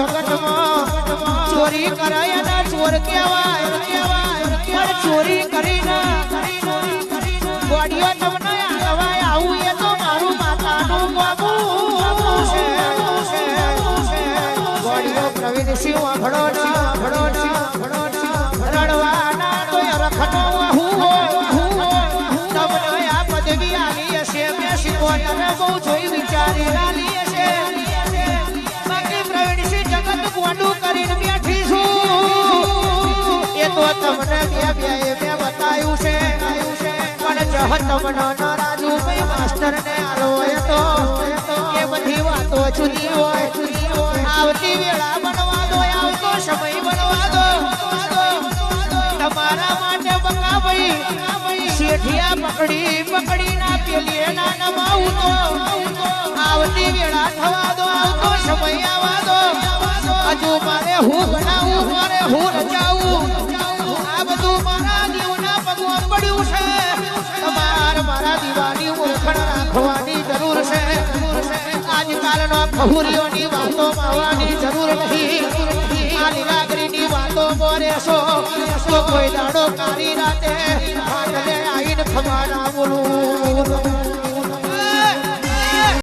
જગતમાં ચોરી કરાય ના ચોર કહેવાય પણ ચોરી કરીને ગોડીઓ તમને આલવાય આવું એ તો મારું માતાનું બાબુ છે ગોડીઓ પ્રવીણ સિંહ રડવાના તો રખનો તમને આ પદવી આલી હશે મેં શીખવાને બહુ જોઈ વિચારી આલી હશે બાકી પ્રવીણ સિંહ જગત ગોડું કરીને બેઠી છું એ તો તમને મેં બતાવ્યું છે પણ જહત તમને રાજુ ભાઈ માસ્ટર ને આલો એ તો એ બધી વાતો જુદી હોય આવતી વેળા બનવા દો આવતો સમય બનવા દો તમારા માટે બકા ભાઈ શેઠિયા પકડી ના પેલીએ ના નમાવું તો આવતી વેળા થવા દો આવતો સમય આવવા દો હજુ મારે હું બનાવું મારે હું રચાવું આ બધું મારા જીવના પગમાં પડ્યું છે તમારે મારા દીવાની ઓળખણ રાખવાની જરૂર છે આજકાલનો ખહુરીઓની વાતો માવાની જરૂર નથી આ લીલાગરીની વાતો બોરેશો તો કોઈ દાડો કાળી રાતે આવીને ખબર ના બોલું